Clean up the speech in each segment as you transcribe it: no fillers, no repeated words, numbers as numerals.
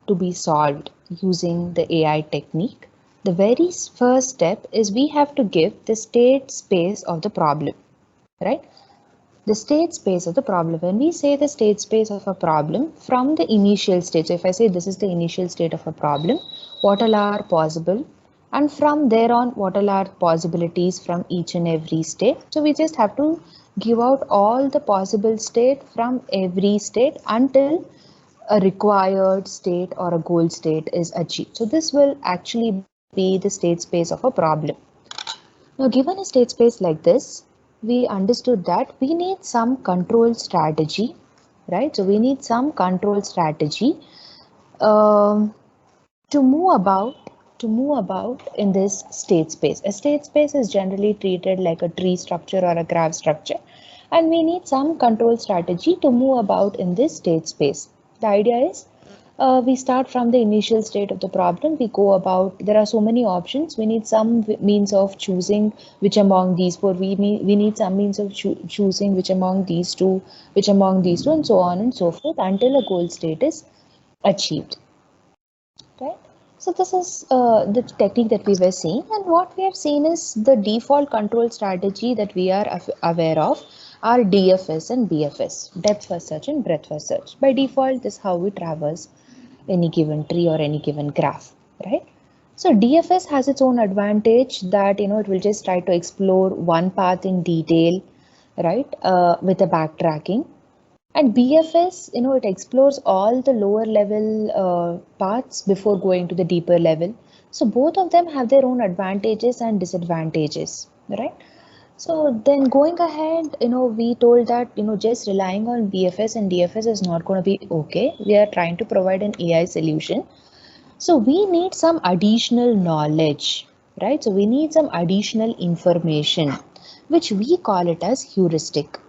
to be solved using the AI technique, the very first step is we have to give the state space of the problem, right? The state space of the problem. When we say the state space of a problem from the initial state, so if I say this is the initial state of a problem, what all are possible? And from there on, what all are possibilities from each and every state? So we just have to give out all the possible state from every state until a required state or a goal state is achieved. So this will actually be the state space of a problem. Now, given a state space like this, we understood that we need some control strategy, right? So we need some control strategy um, to move about in this state space. A state space is generally treated like a tree structure or a graph structure, and we need some control strategy to move about in this state space. The idea is we start from the initial state of the problem. We go about, there are so many options. We need some means of choosing which among these four. We need some means of choosing which among these two, and so on and so forth until a goal state is achieved. Right. So this is the technique that we were seeing, and what we have seen is the default control strategy that we are aware of are DFS and BFS, depth first search and breadth first search. By default, this is how we traverse any given tree or any given graph, right? So DFS has its own advantage that it will just try to explore one path in detail, right? With a backtracking. And BFS, it explores all the lower level paths before going to the deeper level. So both of them have their own advantages and disadvantages, right? So then going ahead, we told that, just relying on BFS and DFS is not going to be okay. We are trying to provide an AI solution. So we need some additional knowledge, right? So we need some additional information, which we call it as heuristic.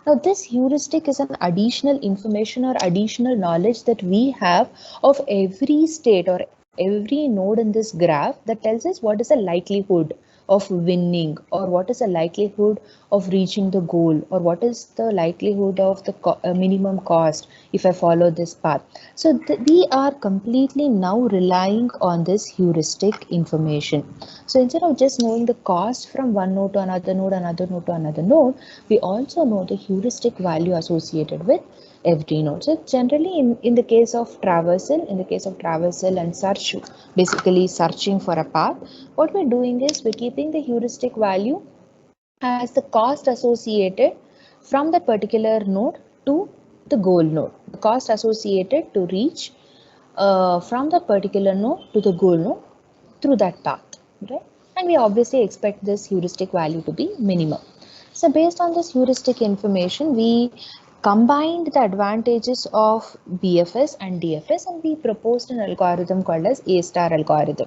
Now, this heuristic is an additional information or additional knowledge that we have of every state or every node in this graph that tells us what is the likelihood of winning, or what is the likelihood of reaching the goal, or what is the likelihood of the minimum cost if I follow this path. So we are completely now relying on this heuristic information. So instead of just knowing the cost from one node to another node, another node to another node, we also know the heuristic value associated with every node. So generally in the case of traversal and search, basically searching for a path, what we're doing is we're keeping the heuristic value as the cost associated from that particular node to the goal node, the cost associated to reach from that particular node to the goal node through that path, right? And we obviously expect this heuristic value to be minimum. So based on this heuristic information, we combined the advantages of BFS and DFS, and we proposed an algorithm called as A star algorithm,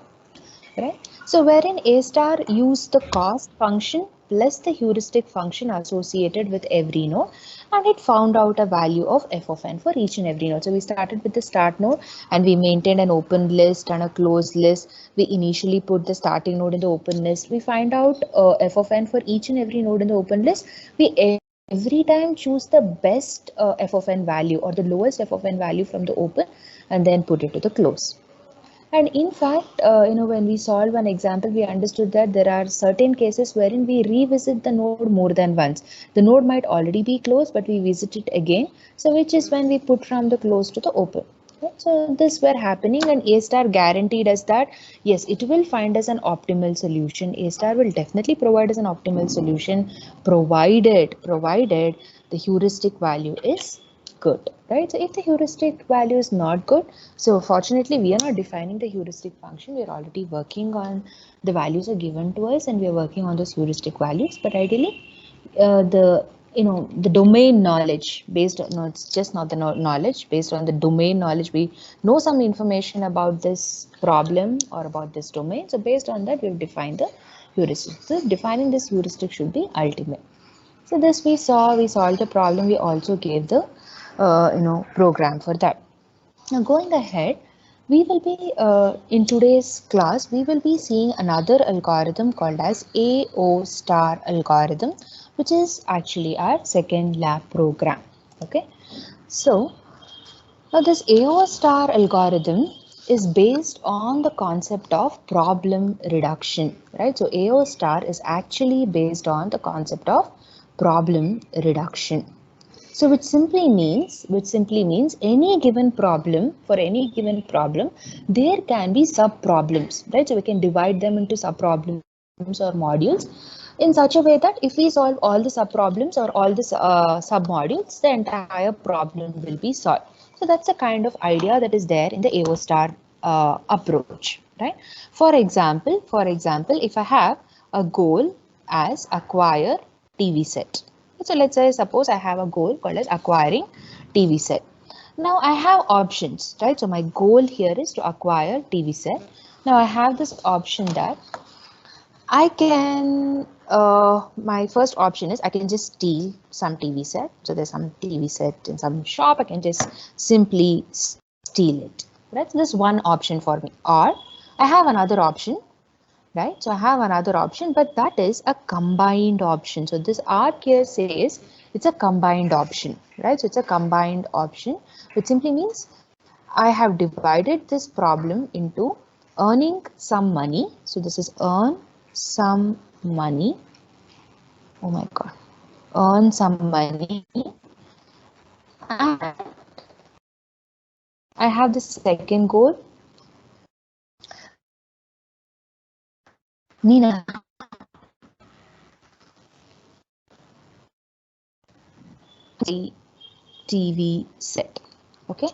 right? So wherein A star used the cost function plus the heuristic function associated with every node, and it found out a value of f of n for each and every node. So we started with the start node and we maintained an open list and a closed list. We initially put the starting node in the open list. We find out f of n for each and every node in the open list. We every time choose the best f of n value or the lowest f of n value from the open and then put it to the close. And in fact, when we solve an example, we understood that there are certain cases wherein we revisit the node more than once. The node might already be closed, but we visit it again. So which is when we put from the close to the open. Okay? So this were happening, and A star guaranteed us that, yes, it will find us an optimal solution. A star will definitely provide us an optimal solution, provided the heuristic value is good, right? So if the heuristic value is not good, so fortunately we are not defining the heuristic function. We are already working on the values are given to us, and we are working on those heuristic values. But ideally, the domain knowledge based on, no, it's just not the knowledge based on the domain knowledge. We know some information about this problem or about this domain. So based on that, we've defined the heuristic. So defining this heuristic should be ultimate. So this we solved the problem. We also gave the program for that. Now going ahead, we will be in today's class we will be seeing another algorithm called as AO star algorithm, which is actually our second lab program. Okay, so Now this AO star algorithm is based on the concept of problem reduction, right? So AO star is actually based on the concept of problem reduction. So which simply means any given problem, for any given problem, there can be sub problems, right? So we can divide them into sub problems or modules in such a way that if we solve all the sub problems or all the sub modules, the entire problem will be solved. So that's the kind of idea that is there in the AO star approach, right? For example, if I have a goal as acquire TV set. So let's say suppose I have a goal called as acquiring TV set. Now I have options, right? So my goal here is to acquire TV set. Now I have this option that I can, my first option is I can just steal some TV set. So there's some TV set in some shop, I can just simply steal it. Right? So this is one option for me. Or I have another option, right? So I have another option, but that is a combined option. So this arc here says it's a combined option, right? So it's a combined option, which simply means I have divided this problem into earning some money. So this is earn some money. Oh my God. Earn some money. And I have the second goal. Nina. TV set. Okay.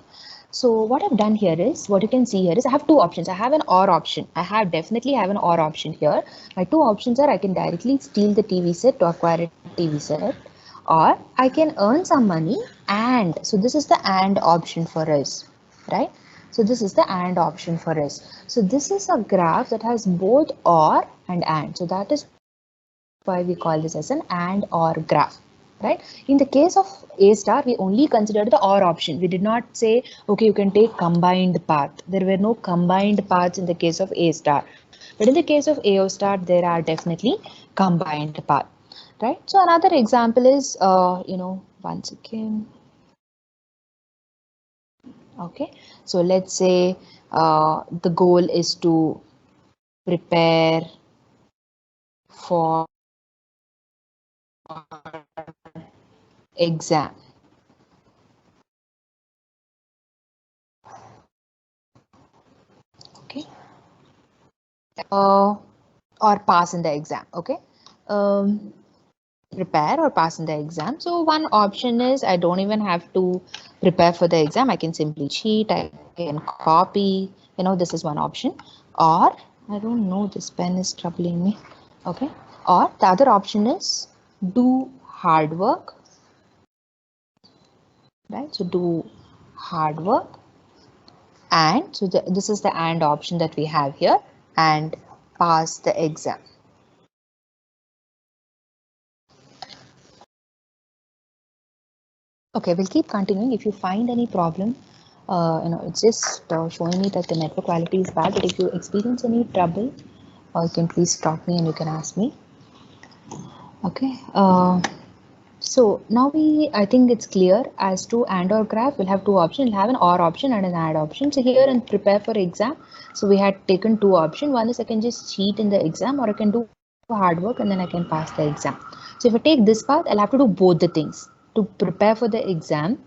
So what I've done here is, what you can see here is I have two options. I have an OR option. I definitely have an OR option here. My two options are I can directly steal the TV set to acquire a TV set, or I can earn some money and, so this is the AND option for us, right? So this is the AND option for us. So this is a graph that has both OR and AND. So that is why we call this as an AND OR graph. Right? In the case of A star, we only considered the OR option. We did not say, okay, you can take combined path. There were no combined paths in the case of A star. But in the case of AO star, there are definitely combined path. Right? So another example is, once again. Okay. So let's say the goal is to prepare for exam. Okay. Or pass in the exam. Okay. Prepare or pass in the exam. So one option is I don't even have to prepare for the exam. I can simply cheat. I can copy. This is one option. Or I don't know, this pen is troubling me. Okay. Or the other option is do hard work. Right. So do hard work. And so this is the AND option that we have here, and pass the exam. Okay, we'll keep continuing. If you find any problem, it's just showing me that the network quality is bad. But if you experience any trouble, you can please stop me and you can ask me. Okay. So now I think it's clear as to AND OR graph. We'll have two options. We'll have an OR option and an AND option. So here in prepare for exam, so we had taken two options. One is I can just cheat in the exam, or I can do hard work and then I can pass the exam. So if I take this path, I'll have to do both the things. To prepare for the exam,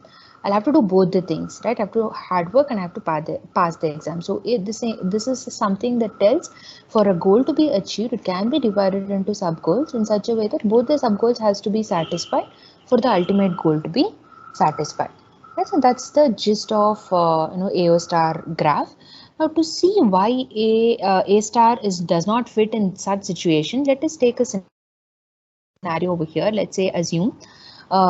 I'll have to do both the things, right? I have to do hard work and I have to pass the exam. So this is something that tells for a goal to be achieved, it can be divided into sub goals in such a way that both the sub goals has to be satisfied for the ultimate goal to be satisfied. Right? So that's the gist of AO star graph. Now to see why A star does not fit in such situation, let us take a scenario over here. Let's say assume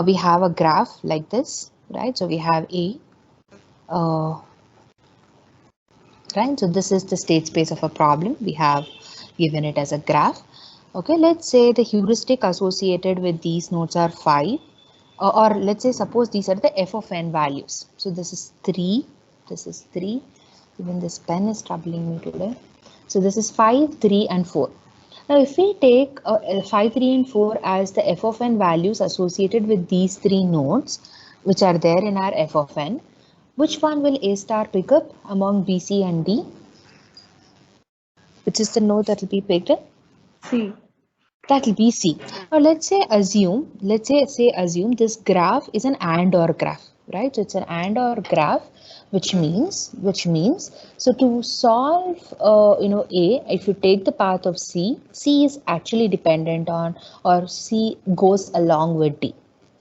we have a graph like this, right? So we have A, right? So this is the state space of a problem. We have given it as a graph. Okay, let's say the heuristic associated with these nodes are 5, or let's say suppose these are the f of n values. So this is 3, this is 3. Even this pen is troubling me today. So this is 5, 3 and 4. Now if we take 5, 3 and 4 as the f of n values associated with these three nodes, which are there in our f of n, Which one will A star pick up among B, C and D? Which is the node that will be picked up? C. That will be C. Now let's say assume this graph is an AND OR graph, right? So it's an AND OR graph, which means so to solve A, if you take the path of C, C is actually dependent on, or C goes along with D.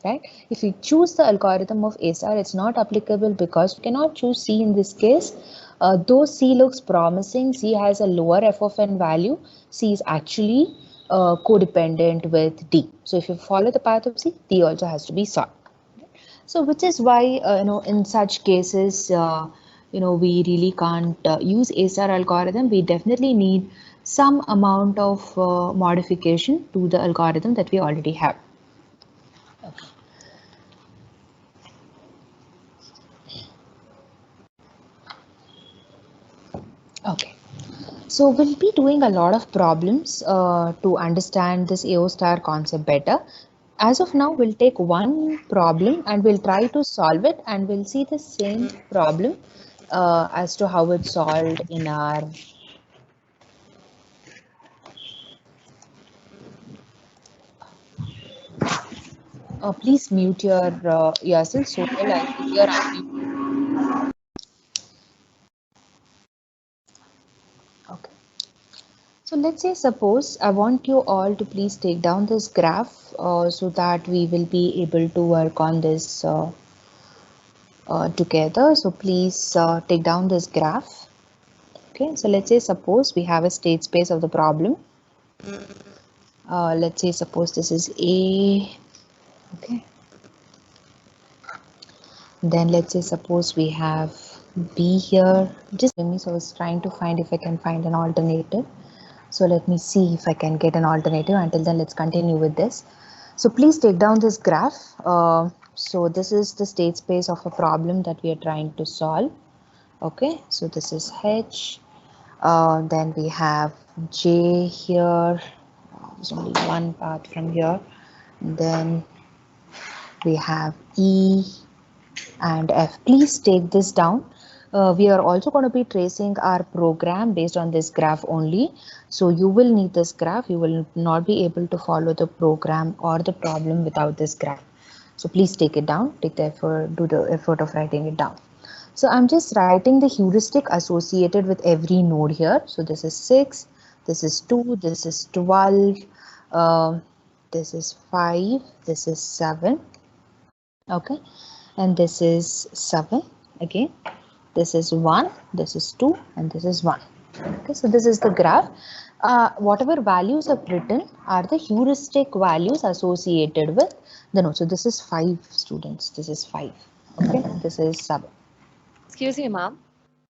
Right? If we choose the algorithm of A star, it's not applicable because we cannot choose C in this case. Though C looks promising, C has a lower f of n value, C is actually codependent with D. So if you follow the path of C, D also has to be solved. So which is why in such cases we really can't use A star algorithm. We definitely need some amount of modification to the algorithm that we already have. Okay. Okay, so we'll be doing a lot of problems to understand this AO star concept better. As of now, we'll take one problem and we'll try to solve it, and we'll see the same problem as to how it's solved in our please mute your yourself so well. I think you're unmuted. Okay. So let's say suppose I want you all to please take down this graph so that we will be able to work on this together. So please take down this graph. Okay, so let's say suppose we have a state space of the problem. Let's say suppose this is A. Okay. Then let's say suppose we have B here. Just give me, so I was trying to find if I can find an alternative. So let me see if I can get an alternative. Until then, let's continue with this. So please take down this graph. So this is the state space of a problem that we are trying to solve. Okay, so this is H. Then we have J here. There's only one path from here. Then we have E and F. Please take this down. We are also going to be tracing our program based on this graph only. So you will need this graph. You will not be able to follow the program or the problem without this graph. So please take it down. Take the effort, do the effort of writing it down. So I'm just writing the heuristic associated with every node here. So this is 6, this is 2, this is 12, this is 5, this is 7. Okay, and this is 7 again. This is 1, this is 2, and this is 1. Okay, so this is the graph. Whatever values I've written are the heuristic values associated with the node. So this is 5 students. This is 5. Okay, this is 7. Excuse me, ma'am.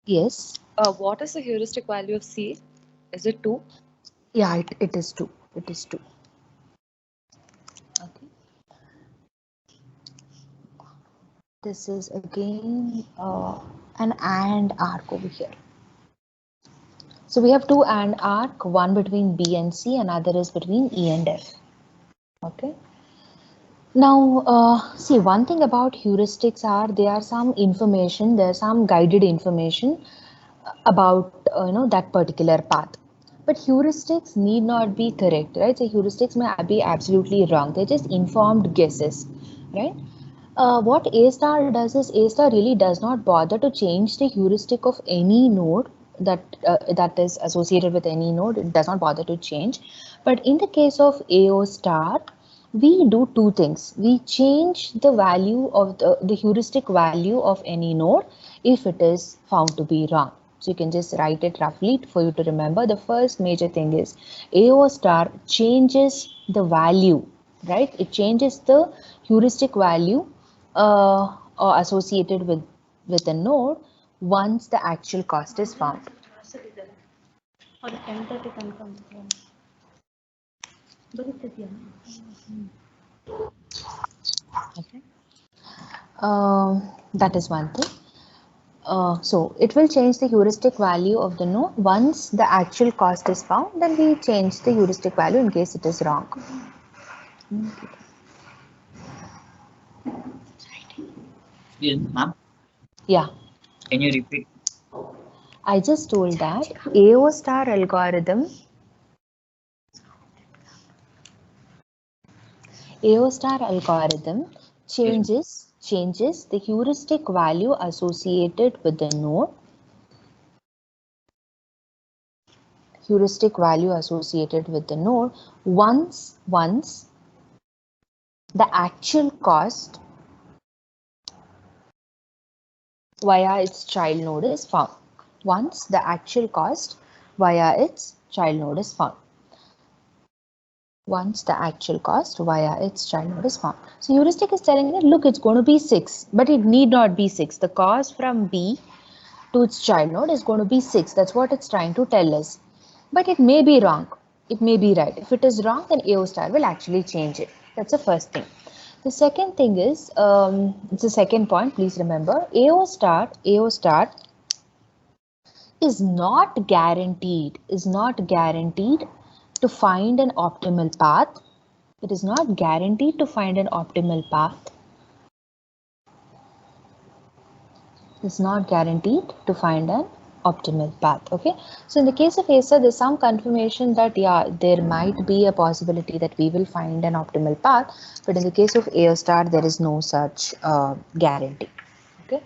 Yes. What is the heuristic value of C? Is it 2? Yeah, it is 2. It is 2. Okay. This is again an AND arc over here. So we have two AND arc, one between B and C, another is between E and F. Okay. Now, see, one thing about heuristics are there are some information, there's some guided information about that particular path. But heuristics need not be correct, right? So heuristics may be absolutely wrong. They're just informed guesses, right? What A star does is A star really does not bother to change the heuristic of any node that is associated with any node. It does not bother to change. But in the case of AO star, we do two things. We change the value of the heuristic value of any node if it is found to be wrong. So you can just write it roughly for you to remember. The first major thing is AO star changes the value, right? It changes the heuristic value associated with a node once the actual cost is found. Okay. That is one thing. So it will change the heuristic value of the node once the actual cost is found. Then we change the heuristic value in case it is wrong. Yes, ma'am. Yeah, Can you repeat? I just told that AO star algorithm, Yes. changes the heuristic value associated with the node. Once the actual cost via its child node is found. Once the actual cost via its child node is found. Once the actual cost via its child node is found. So heuristic is telling that, look, it's going to be 6, but it need not be 6. The cost from B to its child node is going to be 6. That's what it's trying to tell us. But it may be wrong. It may be right. If it is wrong, then AO star will actually change it. That's the first thing. The second thing is, it's the second point, please remember, AO star is not guaranteed to find an optimal path. It is not guaranteed to find an optimal path. It's not guaranteed to find an optimal path. Okay, so in the case of ASA, there's some confirmation that yeah, there might be a possibility that we will find an optimal path, but in the case of AO star, there is no such guarantee. Okay,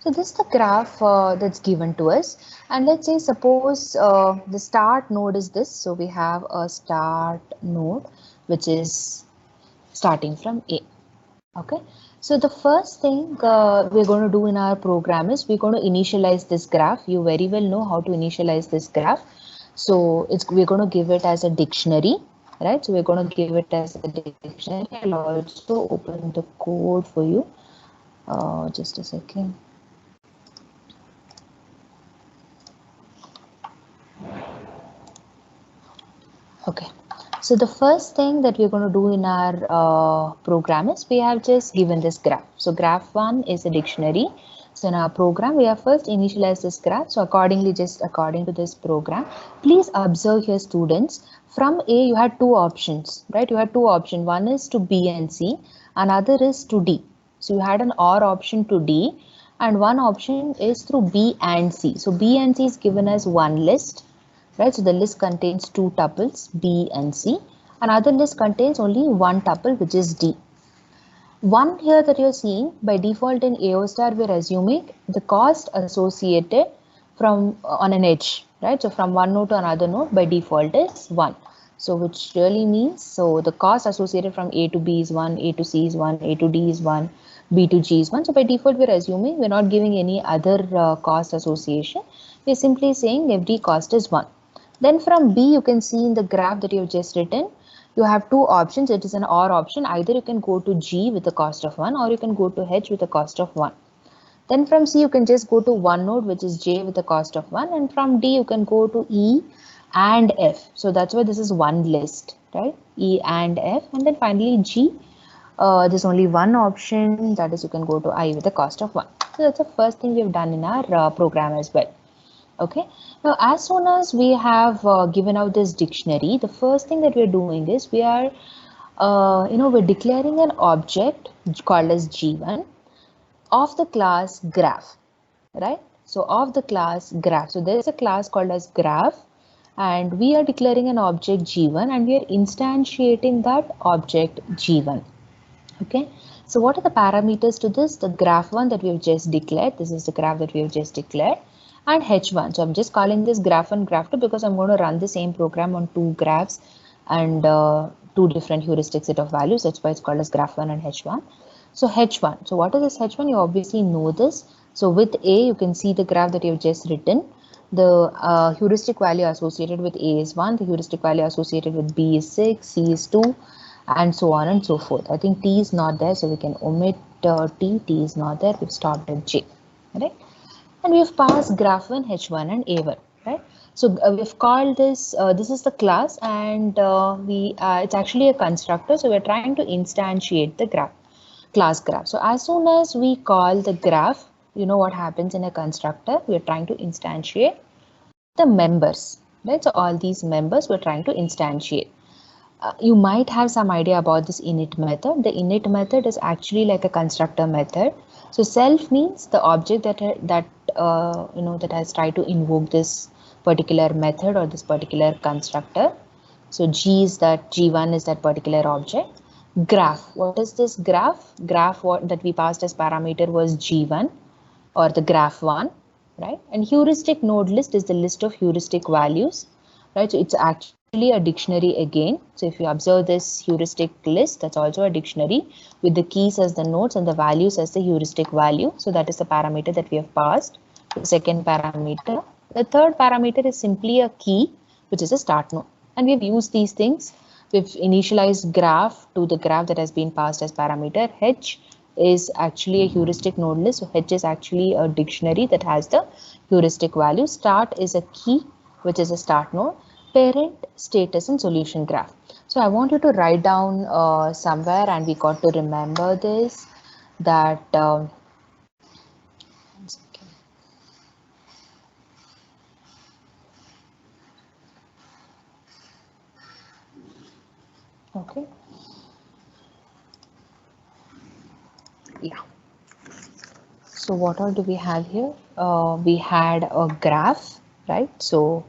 so this is the graph that's given to us, and let's say suppose the start node is this. So we have a start node which is starting from A. Okay, so the first thing we're going to do in our program is we're going to initialize this graph. You very well know how to initialize this graph. So we're going to give it as a dictionary, right? So we're going to give it as a dictionary. I'll also open the code for you. Just a second. Okay, so the first thing that we're going to do in our program is we have just given this graph. So graph 1 is a dictionary. So in our program, we have first initialized this graph. So according to this program, please observe here, students. From A, you had two options, right? You had two options. One is to B and C, another is to D. So you had an OR option to D, and one option is through B and C. So B and C is given as one list. Right, so the list contains two tuples B and C. Another list contains only one tuple, which is D. One here that you're seeing, by default in AO star, we're assuming the cost associated from on an edge, right? So from one node to another node by default is 1. So which really means, so the cost associated from A to B is 1, A to C is 1, A to D is 1, B to G is 1. So by default, we're assuming we're not giving any other cost association. We're simply saying FD cost is 1. Then from B, you can see in the graph that you've just written, you have two options. It is an OR option. Either you can go to G with the cost of 1 or you can go to H with the cost of 1. Then from C, you can just go to one node, which is J with the cost of 1. And from D, you can go to E and F. So that's why this is one list, right? E and F. And then finally G, there's only one option. That is, you can go to I with the cost of 1. So that's the first thing we've done in our program as well. Okay, now as soon as we have given out this dictionary, the first thing that we're doing is we are, we're declaring an object called as G1 of the class graph, right? So of the class graph. So there is a class called as graph, and we are declaring an object G1 and we are instantiating that object G1. Okay, so what are the parameters to this? The graph one that we have just declared. This is the graph that we have just declared. And H1. So I'm just calling this graph 1, graph 2 because I'm going to run the same program on two graphs and two different heuristic set of values. That's why it's called as graph 1 and H1. So H1. So what is this H1? You obviously know this. So with A, you can see the graph that you've just written. The heuristic value associated with A is 1. The heuristic value associated with B is 6, C is 2, and so on and so forth. I think T is not there, so we can omit T. T is not there. We've stopped at J. Right? And we have passed graph 1, H1 and A1, right? So we've called this, this is the class, and it's actually a constructor. So we're trying to instantiate the class graph. So as soon as we call the graph, you know what happens in a constructor? We're trying to instantiate the members, right? So all these members we're trying to instantiate. You might have some idea about this init method. The init method is actually like a constructor method. So self means the object that has tried to invoke this particular method or this particular constructor. So G1 is that particular object. Graph, what is this graph? Graph what that we passed as parameter was G1 or the graph 1, right? And heuristic node list is the list of heuristic values, right? So it's actually a dictionary again. So if you observe this heuristic list, that's also a dictionary with the keys as the nodes and the values as the heuristic value. So that is the parameter that we have passed. The second parameter. The third parameter is simply a key, which is a start node. And we've used these things. We've initialized graph to the graph that has been passed as parameter. H is actually a heuristic node list. So H is actually a dictionary that has the heuristic value. Start is a key, which is a start node. Parent, status, and solution graph. So I want you to write down somewhere, and we got to remember this, that okay. Yeah. So what all do we have here? We had a graph, right? So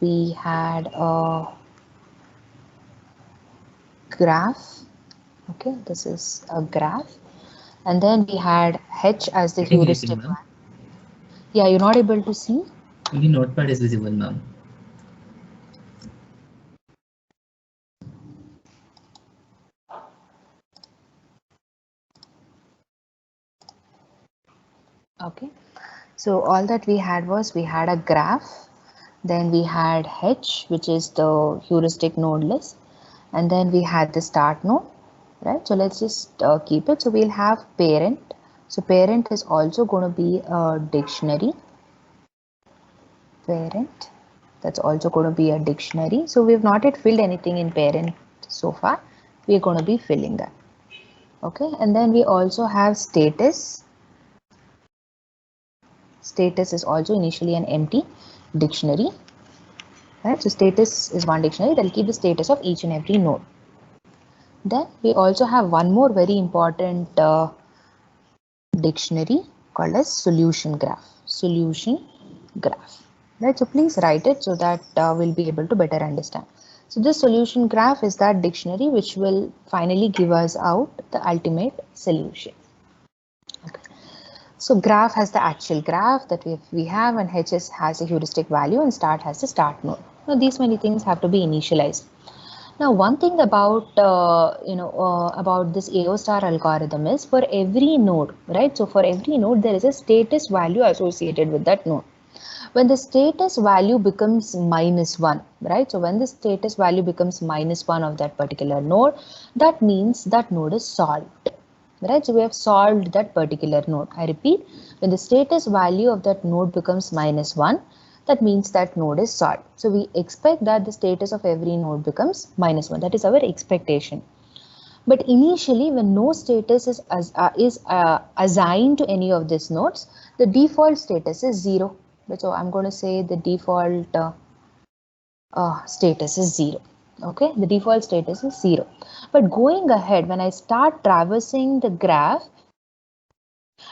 we had a graph. Okay, this is a graph. And then we had H as the heuristic one. Yeah, you're not able to see? Only notepad is visible, ma'am. Okay, so all that we had was we had a graph, then we had H, which is the heuristic node list, and then we had the start node, right? So let's just keep it. So we'll have parent. So parent is also going to be a dictionary. Parent, that's also going to be a dictionary. So we've not yet filled anything in parent so far. We're going to be filling that. Okay, and then we also have status. Status is also initially an empty dictionary, right? So status is one dictionary that will keep the status of each and every node. Then we also have one more very important dictionary called as solution graph. Solution graph, right? So please write it so that we'll be able to better understand. So this solution graph is that dictionary which will finally give us out the ultimate solution. Okay. So graph has the actual graph that we have, and HS has a heuristic value, and start has the start node. Now these many things have to be initialized. Now one thing about about this AO star algorithm is for every node, right? So for every node there is a status value associated with that node. When the status value becomes -1, right? So when the status value becomes -1 of that particular node, that means that node is solved. Right, so we have solved that particular node. I repeat, when the status value of that node becomes -1, that means that node is solved. So we expect that the status of every node becomes -1. That is our expectation. But initially, when no status is assigned to any of these nodes, the default status is 0. So I'm going to say the default status is 0. Okay, the default status is 0. But going ahead, when I start traversing the graph,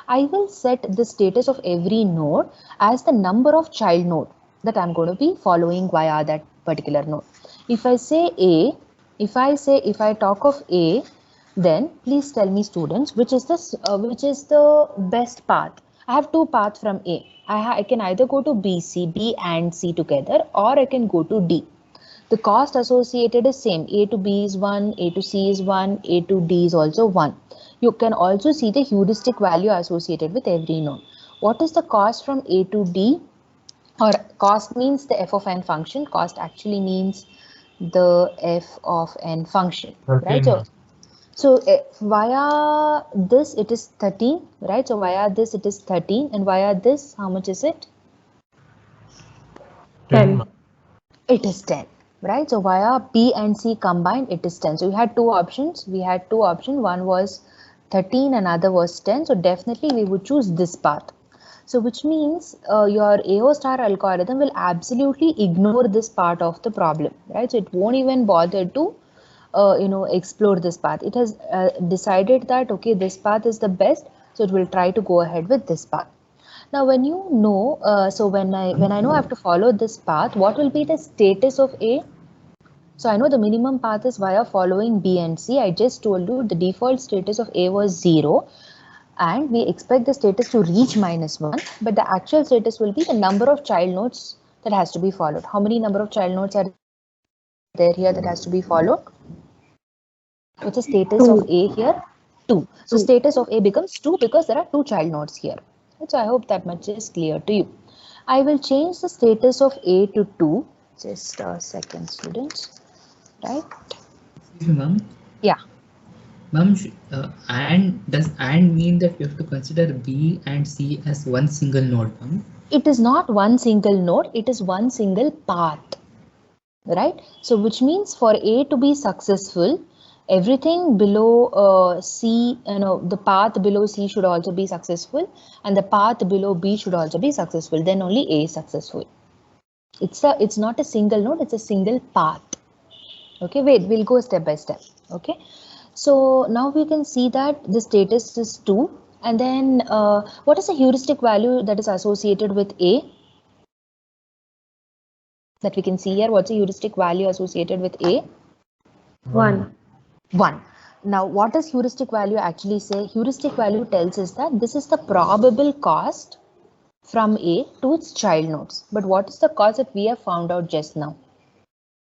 I will set the status of every node as the number of child node that I'm going to be following via that particular node. If I say A, if I talk of A, then please tell me, students, which is the best path. I have two paths from A. I can either go to B and C together, or I can go to D. The cost associated is same. A to B is 1, A to C is 1, A to D is also 1. You can also see the heuristic value associated with every node. What is the cost from A to D? Or cost means the f of n function. Cost actually means the f of n function, right? So via this it is 13, right? So via this it is 13, and via this how much is it? 10. It is 10, right? So via B and C combined it is 10. So we had two options. One was 13, another was 10. So definitely we would choose this path. So which means your AO star algorithm will absolutely ignore this part of the problem, right? So it won't even bother to explore this path. It has decided that okay, this path is the best, So it will try to go ahead with this path. Now, when you know, so when I know I have to follow this path, what will be the status of A? So I know the minimum path is via following B and C. I just told you the default status of A was 0, and we expect the status to reach -1, but the actual status will be the number of child nodes that has to be followed. How many number of child nodes are there here that has to be followed? What's the status of A here? 2. So status of A becomes 2 because there are 2 child nodes here. So I hope that much is clear to you. I will change the status of A to 2. Just a second, students. Right? Excuse me, ma'am. Yeah. Ma'am, and does and mean that you have to consider B and C as one single node, ma'am? It is not one single node, it is one single path. Right? So which means for A to be successful, everything below C, the path below C should also be successful, and the path below B should also be successful. Then only A is successful. It's not a single node, it's a single path. Okay, wait, we'll go step by step. Okay, so now we can see that the status is 2, and then what is the heuristic value that is associated with A? That we can see here, what's the heuristic value associated with A? 1. 1. Now, what does heuristic value actually say? Heuristic value tells us that this is the probable cost from A to its child nodes. But what is the cost that we have found out just now?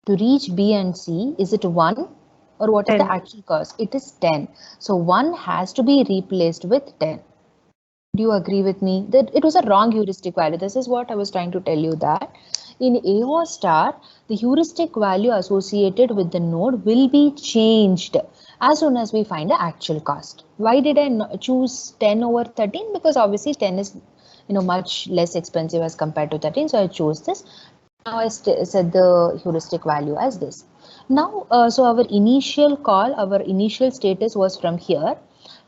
To reach B and C, is it 1 or what 10. is the actual cost? It is 10. So 1 has to be replaced with 10. Do you agree with me that it was a wrong heuristic value? This is what I was trying to tell you, that in AO star, the heuristic value associated with the node will be changed as soon as we find the actual cost. Why did I choose 10 over 13? Because obviously 10 is much less expensive as compared to 13. So I chose this. Now I set the heuristic value as this. Now, so our initial call, our initial status was from here.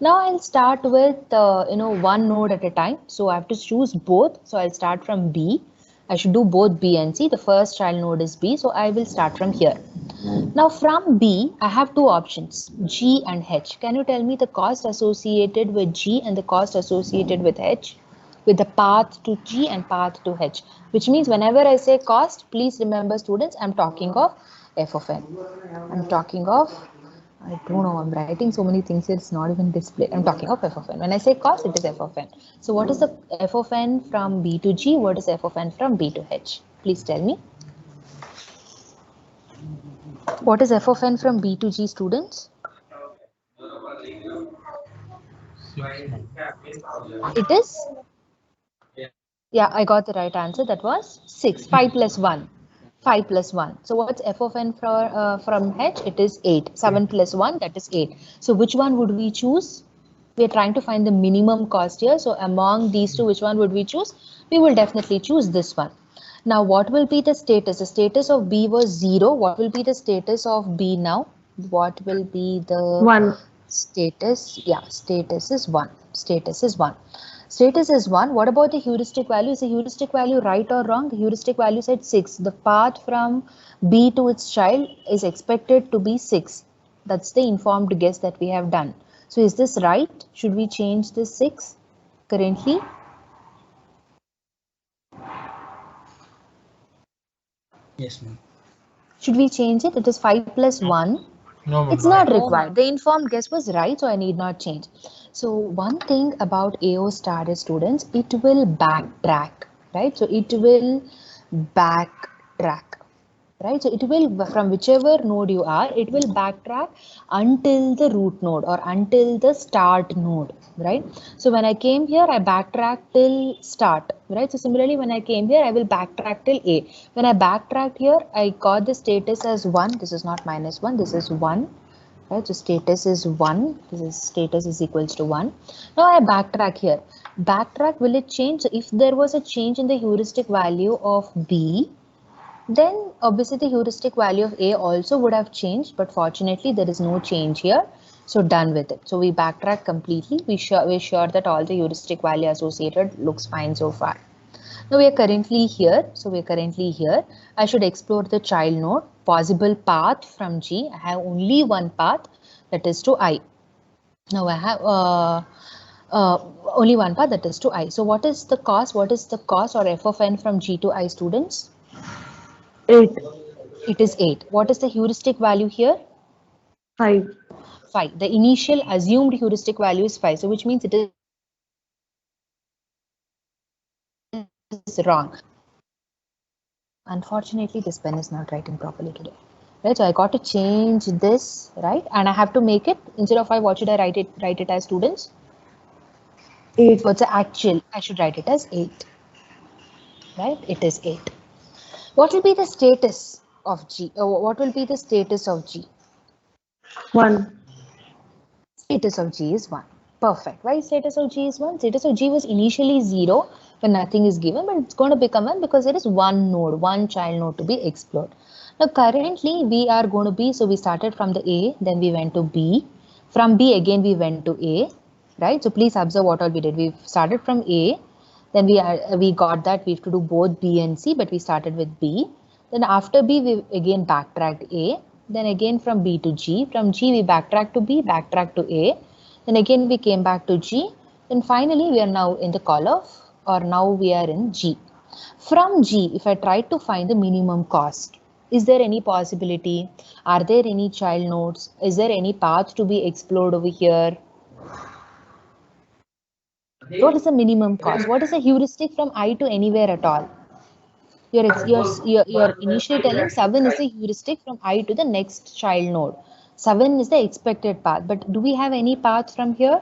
Now I'll start with one node at a time. So I have to choose both. So I'll start from B. I should do both B and C. The first child node is B. So I will start from here. Now from B, I have two options, G and H. Can you tell me the cost associated with G and the cost associated with H? With the path to G and path to H. Which means whenever I say cost, please remember students, I'm talking of f of n. I'm talking of, I don't know, I'm writing so many things, it's not even displayed. I'm talking of f of n. When I say cost, it is f of n. So what is the f of n from B to G? What is f of n from B to H? Please tell me. What is f of n from B to G, students? It is? Yeah, I got the right answer. That was 6. 5 plus 1. 5 plus 1. So what's f of n from H? It is 8. 7 plus 1, that is 8. So which one would we choose? We are trying to find the minimum cost here. So among these two, which one would we choose? We will definitely choose this one. Now, what will be the status? The status of B was 0. What will be the status of B now? What will be the 1. Status? Yeah, status is 1. Status is 1. Status is 1. What about the heuristic value? Is the heuristic value right or wrong? The heuristic value said 6. The path from B to its child is expected to be 6. That's the informed guess that we have done. So is this right? Should we change this 6 currently? Yes, ma'am. Should we change it? It is 5 plus 1. No, ma'am. It's not required. The informed guess was right, so I need not change. So one thing about AO star is, students, it will backtrack, right? So it will backtrack, right? So it will, from whichever node you are, it will backtrack until the root node or until the start node, right? So when I came here, I backtracked till start, right? So similarly, when I came here, I will backtrack till A. When I backtracked here, I got the status as 1. This is not -1, this is 1. Right, so status is 1. This is status is equals to 1. Now I backtrack here. Backtrack, will it change? So if there was a change in the heuristic value of B, then obviously the heuristic value of A also would have changed, but fortunately there is no change here. So done with it. So we backtrack completely. We're sure that all the heuristic value associated looks fine so far. Now we are currently here. So we are currently here. I should explore the child node. Possible path from G. I have only one path, that is to I. Now I have Only one path, that is to I. So what is the cost? What is the cost or f of n from G to I, students? 8, It is 8. What is the heuristic value here? 5, 5. The initial assumed heuristic value is 5. So which means it is wrong. Unfortunately, this pen is not writing properly today. Right, so I got to change this, right? And I have to make it, instead of 5, what should I write it as, students? 8, What's the actual? I should write it as 8. Right? It is 8. What will be the status of G? What will be the status of G? 1, Status of G is 1. Perfect. Why status of G is 1? Status of G was initially 0 when nothing is given, but it's going to become 1 because there is one node, one child node to be explored. Now currently we are going to be, so we started from the A, then we went to B. From B again we went to A, right? So please observe what all we did. We started from A, then we got that we have to do both B and C, but we started with B. Then after B we again backtracked A. Then again from B to G. From G we backtrack to B, backtrack to A. Then again we came back to G. Then finally we are now in the call of, or now we are in G. From G, if I try to find the minimum cost, is there any possibility? Are there any child nodes? Is there any path to be explored over here? What is the minimum cost? What is the heuristic from I to anywhere at all? You're initially telling 7 is the heuristic from I to the next child node. 7 is the expected path. But do we have any path from here?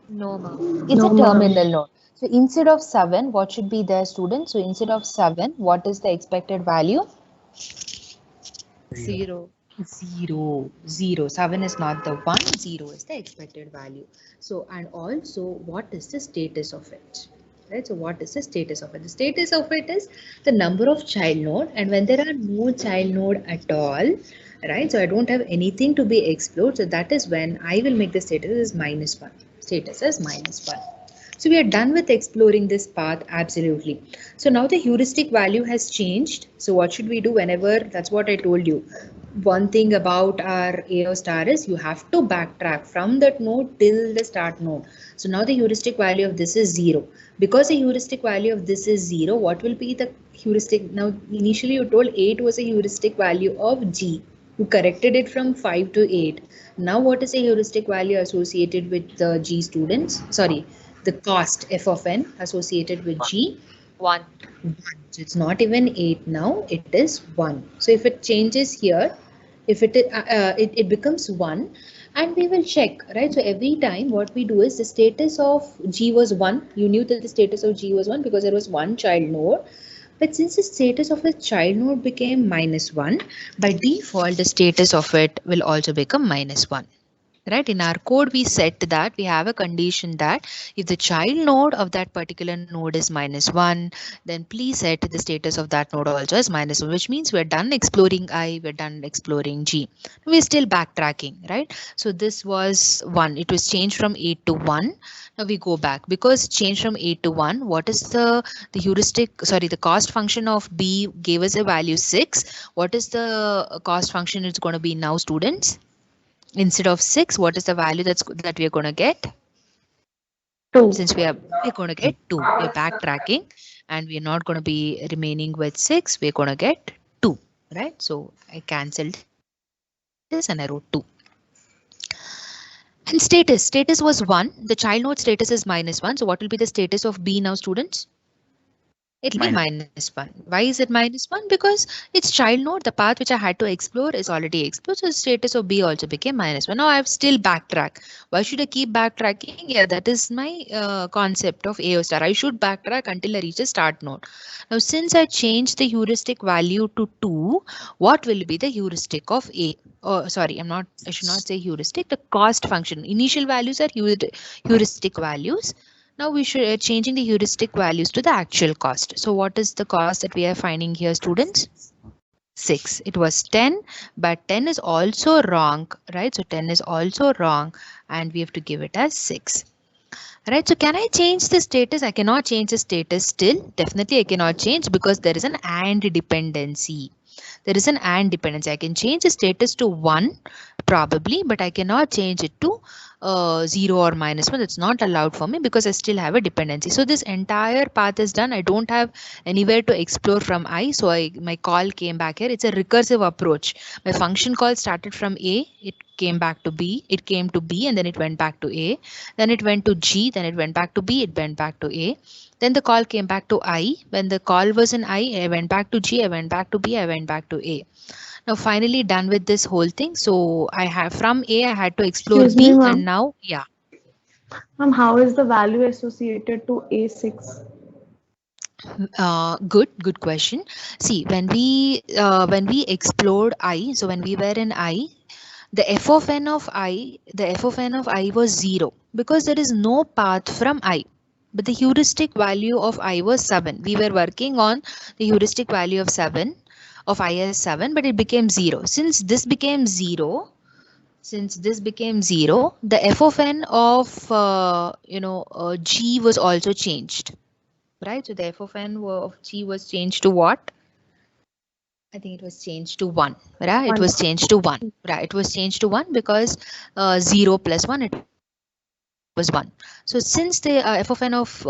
No, ma'am. It's No, a ma'am. terminal node. So instead of 7, what should be there, students? So instead of 7, what is the expected value? 0. 0. 0. 7 is not the one, 0 is the expected value. So, and also, what is the status of it? Right, so what is the status of it? The status of it is the number of child node, and when there are no child node at all, right, so I don't have anything to be explored, so that is when I will make the status as -1. Status as -1. So we are done with exploring this path, absolutely. So now the heuristic value has changed. So what should we do whenever, that's what I told you. One thing about our AO star is you have to backtrack from that node till the start node. So now the heuristic value of this is 0. Because the heuristic value of this is 0, what will be the heuristic? Now initially you told 8 was a heuristic value of G. You corrected it from 5 to 8. Now what is a heuristic value associated with the G, students? Sorry, the cost f of n associated with G? 1. 1. So it's not even 8 now, it is 1. So if it changes here, if it becomes 1, and we will check, right? So every time what we do is the status of G was 1. You knew that the status of G was 1 because there was one child node. But since the status of the child node became -1, by default, the status of it will also become -1. Right, in our code we set that we have a condition that if the child node of that particular node is -1, then please set the status of that node also as -1, which means we're done exploring I, we're done exploring G. We're still backtracking, right? So this was 1, it was changed from 8 to 1. Now we go back because change from 8 to 1. What is the heuristic, sorry, the cost function of B gave us a value 6. What is the cost function it's going to be now, students? Instead of 6, what is the value that we are going to get? 2. Since we're going to get 2, we're backtracking and we're not going to be remaining with 6, we're going to get 2, right? So I cancelled this and I wrote 2. And status was 1. The child node status is -1. So what will be the status of B now, students? It'll be -1. Why is it -1? Because it's child node. The path which I had to explore is already explored. So the status of B also became -1. Now I have still backtrack. Why should I keep backtracking? Yeah, that is my concept of AO star. I should backtrack until I reach the start node. Now, since I changed the heuristic value to 2, what will be the heuristic of A? Oh, sorry, I should not say heuristic. The cost function. Initial values are heuristic values. Now we should changing the heuristic values to the actual cost. So what is the cost that we are finding here, students? 6. It was 10, but 10 is also wrong, right? So 10 is also wrong and we have to give it as 6. Right, so can I change the status? I cannot change the status still. Definitely I cannot change because there is an AND dependency. There is an and dependency. I can change the status to 1 probably, but I cannot change it to 0 or -1. It's not allowed for me because I still have a dependency. So this entire path is done. I don't have anywhere to explore from I. So my call came back here. It's a recursive approach. My function call started from A. It came back to B. It came to B and then it went back to A. Then it went to G. Then it went back to B. It went back to A. Then the call came back to I. When the call was in I went back to G. I went back to B. I went back to A. Now finally done with this whole thing. So I have from A, I had to explore Excuse B me, ma'am. and now, yeah. Ma'am, how is the value associated to A6? Good question. See, when we explored I, so when we were in I, the f of n of I was 0 because there is no path from I. But the heuristic value of I was 7. We were working on the heuristic value of 7 of I as 7, but it became 0. Since this became 0, the f of n of G was also changed, right? So the f of n of G was changed to what? I think it was changed to 1, right? It was changed to 1, right? It was changed to 1 because 0 plus 1 it was 1. So since the f of n of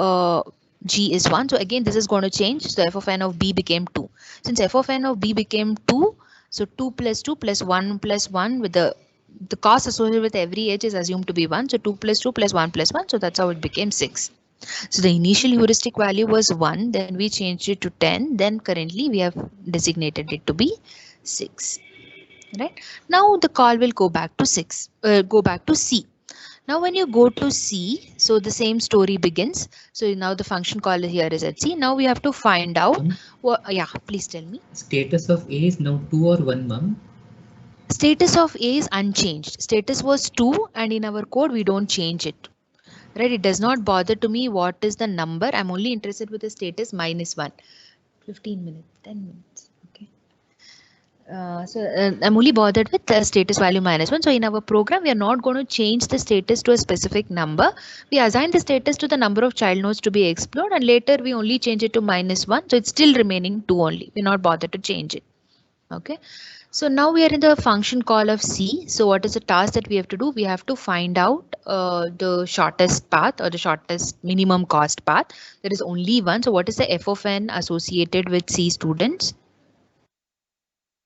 G is 1, so again this is going to change. So f of n of B became 2. Since f of n of B became 2, so 2 plus 2 plus 1 plus 1 with the cost associated with every edge is assumed to be 1. So 2 plus 2 plus 1 plus 1. So that's how it became 6. So the initial heuristic value was 1, then we changed it to 10, then currently we have designated it to be 6. Right? Now the call will go back to C. Now when you go to C, so the same story begins. So now the function call here is at C. Now we have to find out what, yeah, please tell me. Status of A is now 2 or 1, ma'am? Status of A is unchanged. Status was 2 and in our code we don't change it. Right? It does not bother to me what is the number. I'm only interested with the status -1. 15 minutes, 10 minutes. Okay. I'm only bothered with the status value -1. So in our program, we are not going to change the status to a specific number. We assign the status to the number of child nodes to be explored and later we only change it to -1. So it's still remaining 2 only. We're not bothered to change it. Okay. So now we are in the function call of C. So what is the task that we have to do? We have to find out the shortest path or the shortest minimum cost path. There is only one. So what is the f of n associated with C, students?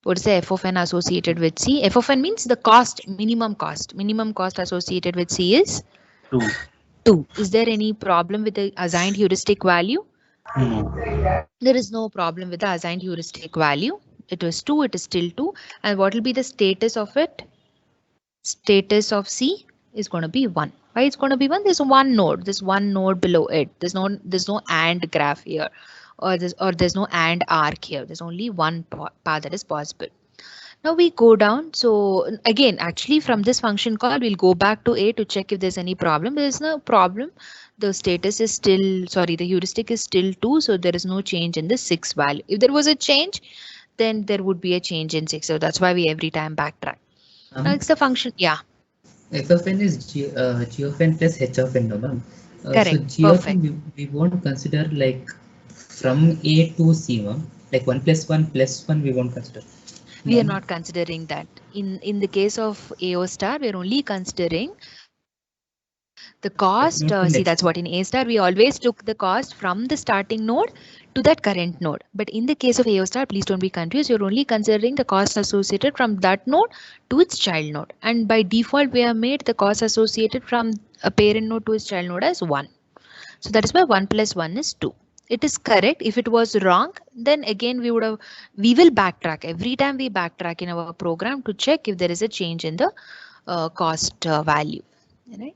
What is the f of n associated with C? F of n means the cost, minimum cost. Minimum cost associated with C is 2. 2. Is there any problem with the assigned heuristic value? No. There is no problem with the assigned heuristic value. It was 2, it is still 2. And what will be the status of it? Status of C is going to be 1. Why it's going to be 1? There's one node. There's one node below it. There's no AND graph here, or there's no AND arc here. There's only one path that is possible. Now we go down. So again, actually from this function call, we'll go back to A to check if there's any problem. There's no problem. The status is still, sorry, the heuristic is still 2. So there is no change in the 6 value. If there was a change, then there would be a change in 6. So that's why we every time backtrack. Now it's the function. Yeah. F of n is G of n plus H of n, no, ma'am. Correct. So G of n we won't consider like from A to C, ma'am. Like 1 plus 1 plus 1 we won't consider. We are not considering that. In the case of AO star, we are only considering the cost. See, that's what in A star we always took the cost from the starting node to that current node. But in the case of AO star, please don't be confused. You're only considering the cost associated from that node to its child node. And by default, we have made the cost associated from a parent node to its child node as 1. So that is why 1 plus 1 is 2. It is correct. If it was wrong, then again we will backtrack. Every time we backtrack in our program to check if there is a change in the cost value. Right.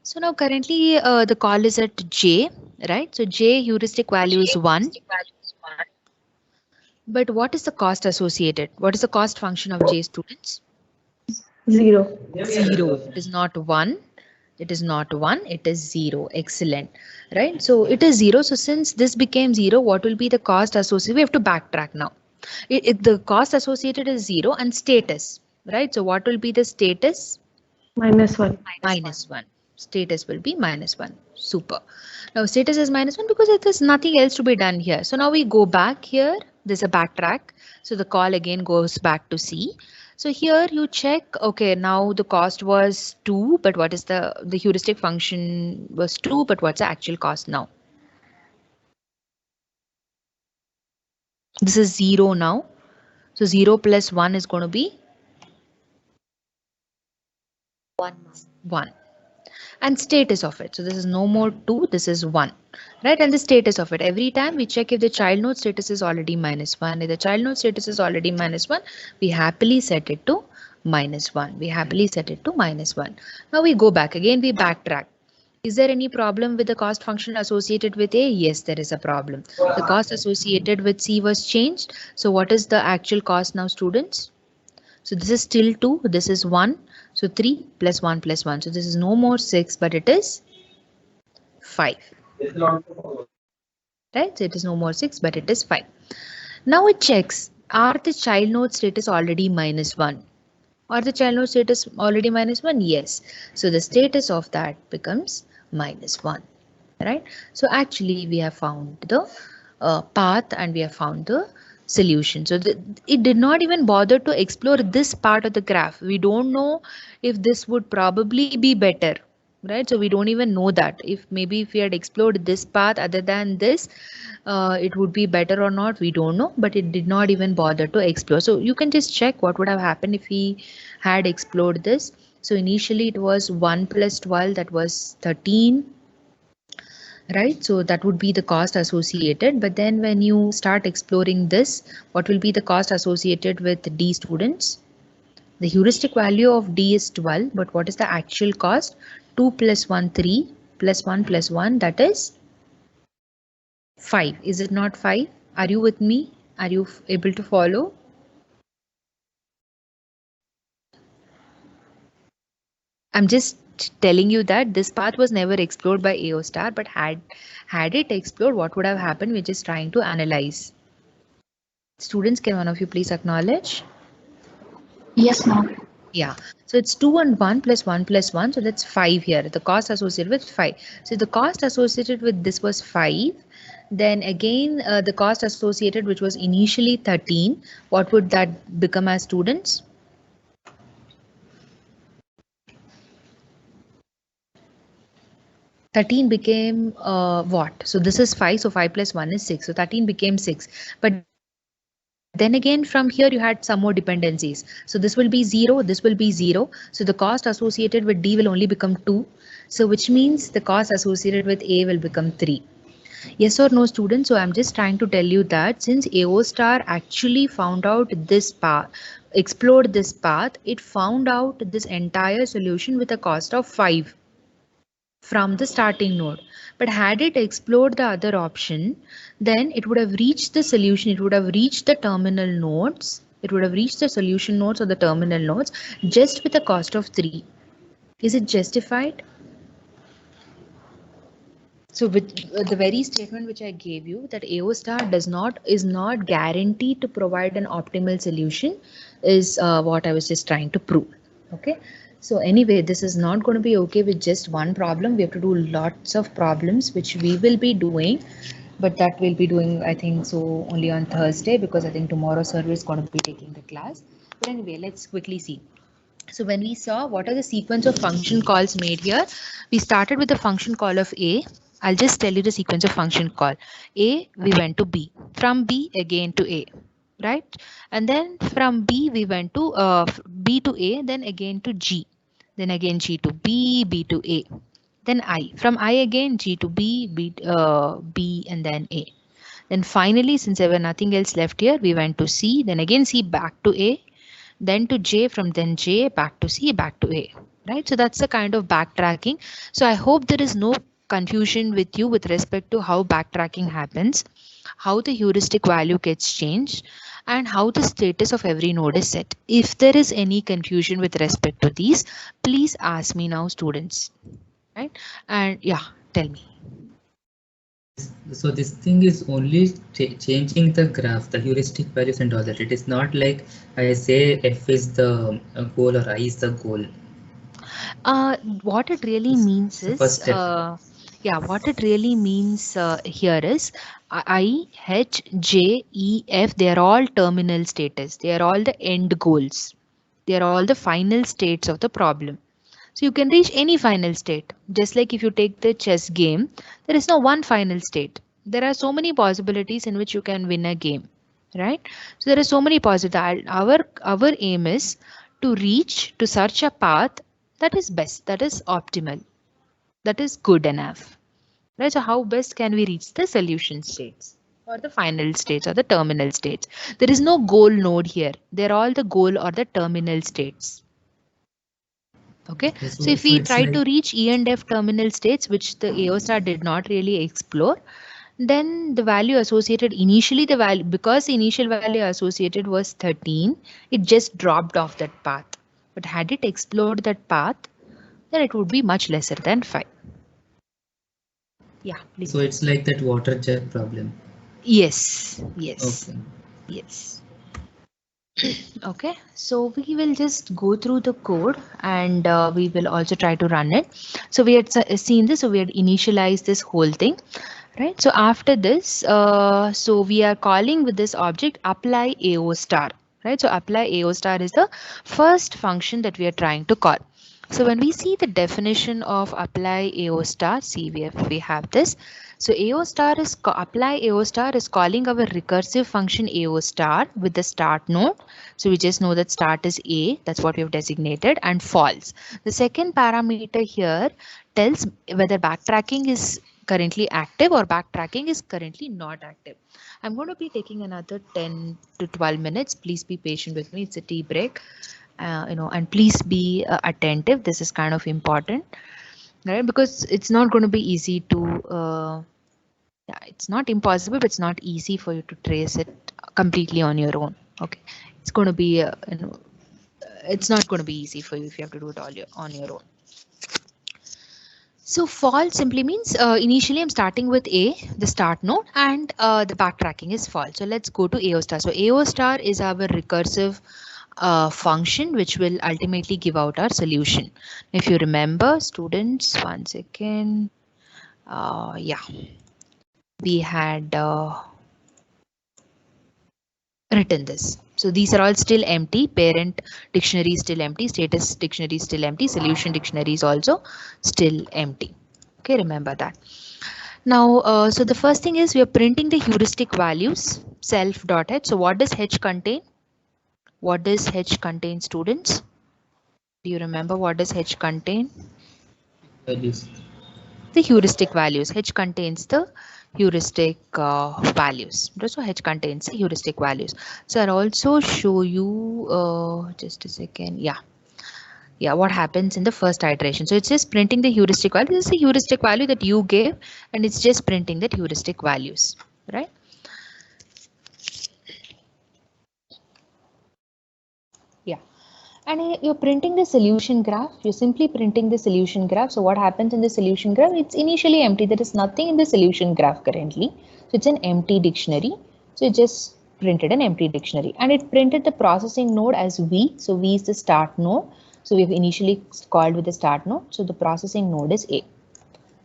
So now currently the call is at J, right? So J heuristic value is 1. But what is the cost associated? What is the cost function of J, students? 0. 0. It is not 1. It is not 1. It is 0. Excellent. Right? So it is 0. So since this became 0, what will be the cost associated? We have to backtrack now. The cost associated is 0 and status. Right? So what will be the status? -1. -1. Status will be -1. Super. Now status is -1 because it is nothing else to be done here. So now we go back here. there's a backtrack. So the call again goes back to C. So here you check, okay, now the cost was 2, but what is the heuristic function was 2, but what's the actual cost now? This is 0 now. So 0 plus 1 is going to be 1. And status of it. So this is no more 2, this is 1. Right, and the status of it. Every time we check if the child node status is already -1. If the child node status is already -1, we happily set it to -1. We happily set it to -1. Now we go back again, we backtrack. Is there any problem with the cost function associated with A? Yes, there is a problem. The cost associated with C was changed. So what is the actual cost now, students? So this is still 2, this is 1. So 3 plus 1 plus 1. So this is no more 6, but it is 5. Right, so it is no more 6, but it is 5. Now it checks, are the child node status already -1? Are the child node status already -1? Yes. So the status of that becomes -1. Right, so actually we have found the path and we have found the solution. So it did not even bother to explore this part of the graph. We don't know if this would probably be better, right? So we don't even know that if maybe if we had explored this path other than this, it would be better or not. We don't know, but it did not even bother to explore. So you can just check what would have happened if we had explored this. So initially it was 1 plus 12, that was 13. Right, so that would be the cost associated. But then when you start exploring this, what will be the cost associated with D, students? The heuristic value of D is 12, but what is the actual cost? 2 plus 1, 3 plus 1 plus 1, that is 5. Is it not 5? Are you with me? Are you able to follow? I'm just telling you that this path was never explored by AO star, but had it explored, what would have happened? We're just trying to analyze. Students, can one of you please acknowledge? Yes, ma'am. Yeah, so it's 2 and 1 plus 1 plus 1, so that's 5 here. The cost associated with 5. So the cost associated with this was 5. Then again, the cost associated, which was initially 13, what would that become as, students? $13 became what? So this is 5, so 5 plus 1 is 6. So 13 became 6. But then again, from here you had some more dependencies. So this will be 0, this will be 0. So the cost associated with D will only become 2. So which means the cost associated with A will become 3. Yes or no, students? So I'm just trying to tell you that since AO star actually found out this path, explored this path, it found out this entire solution with a cost of 5. From the starting node. But had it explored the other option, then it would have reached the solution, it would have reached the terminal nodes, it would have reached the solution nodes or the terminal nodes just with a cost of 3. Is it justified? So with the very statement which I gave you, that AO star is not guaranteed to provide an optimal solution, is what I was just trying to prove. Okay. So anyway, this is not going to be okay with just one problem. We have to do lots of problems, which we will be doing, but that we'll be doing, I think, so only on Thursday, because I think tomorrow sir is going to be taking the class. But anyway, let's quickly see. So when we saw what are the sequence of function calls made here, we started with the function call of A. I'll just tell you the sequence of function call. A, we went to B. From B again to A. Right, and then from B we went to B to A, then again to G, then again G to B, B to A, then I. From I again G to B, B and then A. Then finally, since there were nothing else left here, we went to C, then again C back to A, then to J, from then J back to C, back to A. Right, so that's the kind of backtracking. So I hope there is no confusion with you with respect to how backtracking happens, how the heuristic value gets changed, and how the status of every node is set. If there is any confusion with respect to these, please ask me now, students. Right? And yeah, tell me. So this thing is only changing the graph, the heuristic values and all that. It is not like I say F is the goal or I is the goal. What it really means is, yeah, what it really means here is I, H, J, E, F, they are all terminal status. They are all the end goals. They are all the final states of the problem. So you can reach any final state. Just like if you take the chess game, there is no one final state. There are so many possibilities in which you can win a game, right? So there are so many possibilities. Our aim is to search a path that is best, that is optimal, that is good enough, right? So how best can we reach the solution states or the final states or the terminal states? There is no goal node here. They're all the goal or the terminal states. Okay, so if we it's try like, to reach E and F terminal states, which the AO star did not really explore, then the value associated initially, the value, because the initial value associated was 13, it just dropped off that path. But had it explored that path, then it would be much lesser than 5. Yeah, please. so it's like that water jet problem. Yes, yes, Okay. yes. Okay, so we will just go through the code and we will also try to run it. So we had seen this, so we had initialized this whole thing, right? So after this, so we are calling with this object apply AO star, right? So apply AO star is the first function that we are trying to call. So when we see the definition of apply AO star, see we have this. So AO star is apply AO star is calling our recursive function AO star with the start node. So we just know that start is A, that's what we have designated, and false. The second parameter here tells whether backtracking is currently active or backtracking is currently not active. I'm going to be taking another 10 to 12 minutes. Please be patient with me. It's a tea break. And please be attentive. This is kind of important, right? Because it's not going to be easy to, yeah, it's not impossible, but it's not easy for you to trace it completely on your own. Okay, it's going to be, it's not going to be easy for you if you have to do it all on your own. So false simply means initially I'm starting with A, the start node, and the backtracking is false. So let's go to AO star. So AO star is our recursive function which will ultimately give out our solution. If you remember, students, 1 second. Yeah, we had written this. So these are all still empty. Parent dictionary is still empty. Status dictionary is still empty. Solution dictionary is also still empty. Okay, remember that. Now, so the first thing is we are printing the heuristic values self.h. So what does h contain? What does h contain, students? Do you remember what does h contain? Values. The heuristic values. H contains the heuristic values. So h contains the heuristic values. So I'll also show you just a second. Yeah, what happens in the first iteration. So it's just printing the heuristic value. This is the heuristic value that you gave, and it's just printing that heuristic values, right? Yeah. And you're printing the solution graph. You're simply printing the solution graph. So what happens in the solution graph? It's initially empty. There is nothing in the solution graph currently. So it's an empty dictionary. So it just printed an empty dictionary, and it printed the processing node as V. So V is the start node. So we've initially called with the start node. So the processing node is A.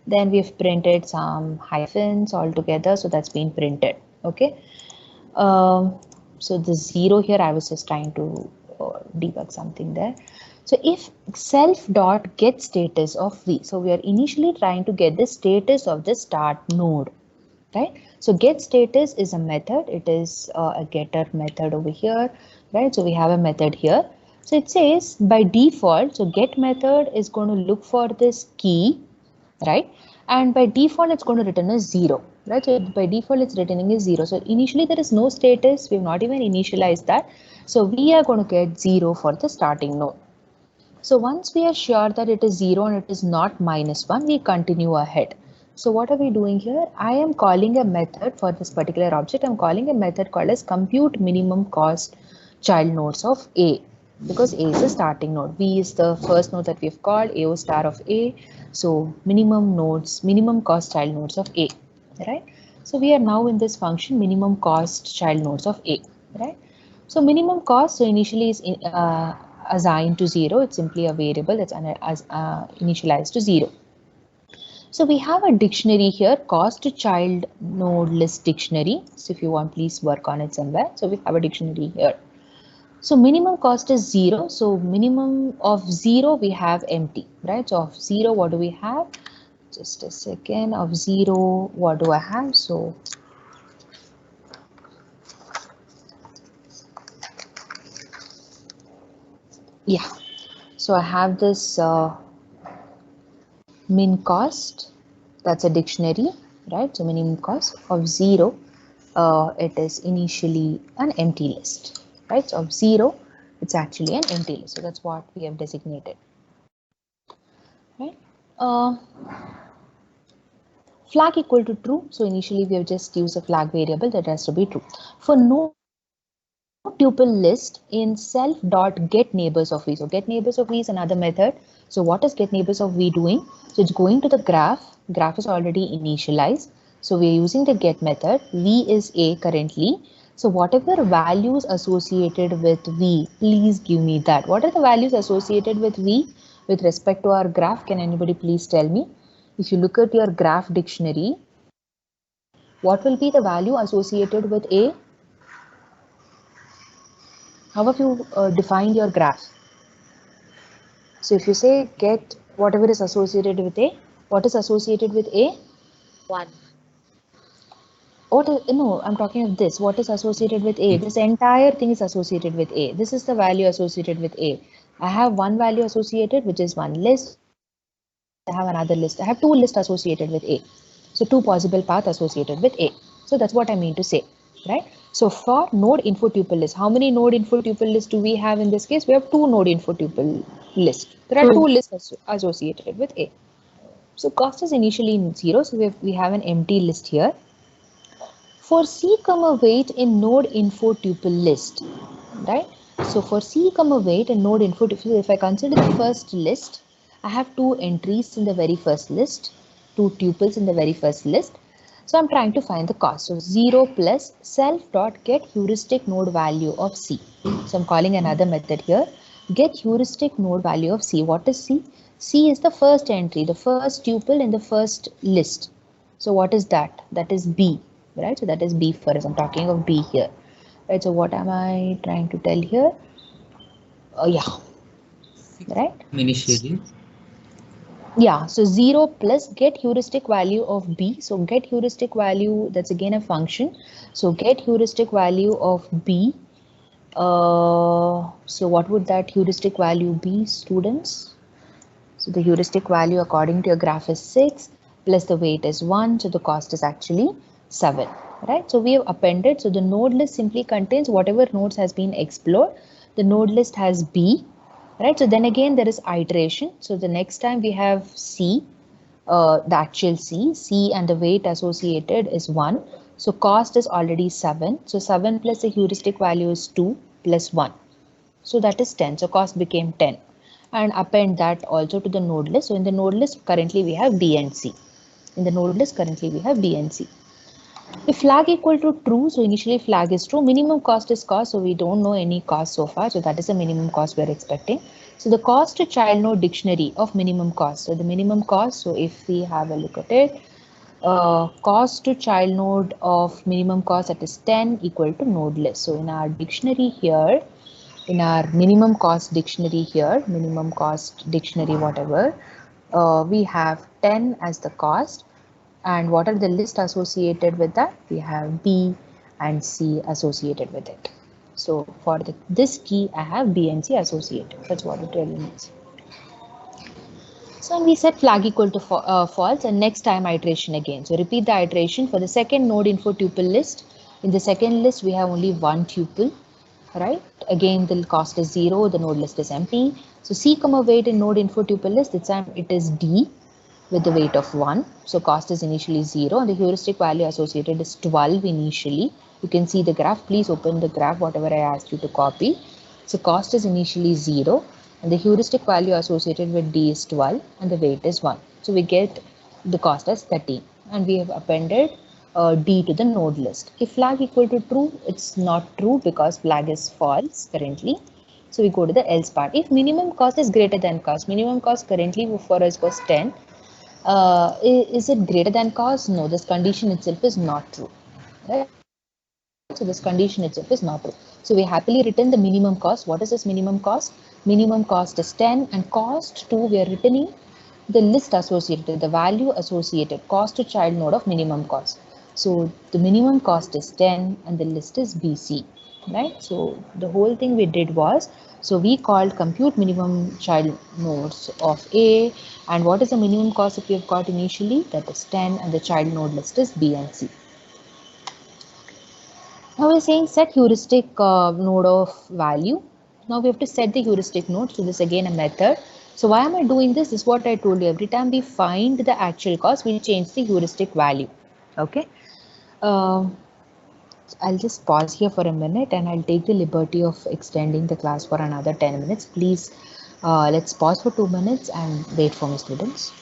Then we've printed some hyphens all together. So that's been printed. Okay. So the 0 here, I was just trying to debug something there. So if self dot get status of V, so we are initially trying to get the status of the start node, right? So get status is a method. It is a getter method over here, right? So we have a method here. So it says by default, so get method is going to look for this key, right? And by default, it's going to return a 0. Right, so by default it's returning a 0. So initially there is no status, we've not even initialized that. So we are going to get 0 for the starting node. So once we are sure that it is 0 and it is not -1, we continue ahead. So what are we doing here? I am calling a method for this particular object. I'm calling a method called as compute minimum cost child nodes of A, because A is the starting node. V is the first node that we've called, AO star of A. So minimum nodes, minimum cost child nodes of A. Right, so we are now in this function minimum cost child nodes of A, right? So minimum cost, so initially is assigned to 0. It's simply a variable that's initialized to 0. So we have a dictionary here, cost child node list dictionary. So if you want, please work on it somewhere. So we have a dictionary here. So minimum cost is 0. So minimum of 0 we have empty, right? So of 0, what do we have? Just a second. Of 0, what do I have? So yeah, so I have this min cost, that's a dictionary, right? So minimum cost of 0, it is initially an empty list, right? So of 0, it's actually an empty list. So that's what we have designated, right? Flag equal to true. So initially we have just used a flag variable that has to be true. For no tuple list in self dot get neighbors of v. So get neighbors of v is another method. So what is get neighbors of v doing? So it's going to the graph. Graph is already initialized. So we are using the get method. V is a currently. So whatever values associated with v, please give me that. What are the values associated with v with respect to our graph? Can anybody please tell me? If you look at your graph dictionary, what will be the value associated with a? How have you defined your graph? So if you say get whatever is associated with a, what is associated with a? 1. What is, no, I'm talking of this. What is associated with a? This entire thing is associated with a. This is the value associated with a. I have one value associated, which is one list. I have another list. I have two lists associated with a. So two possible paths associated with a. So that's what I mean to say, right? So for node info tuple list, how many node info tuple lists do we have in this case? We have two node info tuple list. There are two lists associated with a. So cost is initially in 0. So we have an empty list here. For c comma weight in node info tuple list, right? So for c comma weight in node info tuple, if I consider the first list, I have two entries in the very first list, two tuples in the very first list. So I'm trying to find the cost. So 0 plus self dot get heuristic node value of c. So I'm calling another method here. Get heuristic node value of c. What is c? C is the first entry, the first tuple in the first list. So what is that? That is b, right? So that is b for us. I'm talking of b here, right? So what am I trying to tell here? Yeah, right? Initially. Yeah, so 0 plus get heuristic value of b. So get heuristic value, that's again a function. So get heuristic value of b. So what would that heuristic value be, students? So the heuristic value according to your graph is 6 plus the weight is 1. So the cost is actually 7, right? So we have appended. So the node list simply contains whatever nodes has been explored. The node list has b. Right, so then again there is iteration. So the next time we have C, the actual C and the weight associated is 1. So cost is already 7. So 7 plus the heuristic value is 2 plus 1. So that is 10. So cost became 10. And append that also to the node list. So in the node list currently we have B and C. In the node list currently we have B and C. If flag equal to true, so initially flag is true, minimum cost is cost, so we don't know any cost so far, so that is the minimum cost we're expecting. So the cost to child node dictionary of minimum cost, so the minimum cost, so if we have a look at it, cost to child node of minimum cost, that is 10 equal to node list. So in our dictionary here, in our minimum cost dictionary here, minimum cost dictionary whatever, we have 10 as the cost. And what are the list associated with that? We have B and C associated with it. So for this key, I have B and C associated. That's what it really means. So we set flag equal to false and next time iteration again. So repeat the iteration for the second node info tuple list. In the second list, we have only one tuple, right? Again, the cost is 0, the node list is empty. So C comma weight in node info tuple list, this time it is D with the weight of 1. So cost is initially 0 and the heuristic value associated is 12 initially. You can see the graph. Please open the graph, whatever I asked you to copy. So cost is initially 0 and the heuristic value associated with D is 12 and the weight is 1. So we get the cost as 13 and we have appended D to the node list. If flag equal to true, it's not true because flag is false currently. So we go to the else part. If minimum cost is greater than cost, minimum cost currently for us was 10. Is it greater than cost? No, this condition itself is not true. Right? So this condition itself is not true. So we happily written the minimum cost. What is this minimum cost? Minimum cost is 10 and cost 2 we are returning the list associated, the value associated, cost to child node of minimum cost. So the minimum cost is 10 and the list is BC, right? So the whole thing we did was, so we called compute minimum child nodes of A, and what is the minimum cost that we have got initially? That is 10 and the child node list is B and C. Now we're saying set heuristic node of value. Now we have to set the heuristic node. So this again a method. So why am I doing this? This is what I told you. Every time we find the actual cost, we change the heuristic value. Okay. I'll just pause here for a minute and I'll take the liberty of extending the class for another 10 minutes. Please, let's pause for 2 minutes and wait for my students.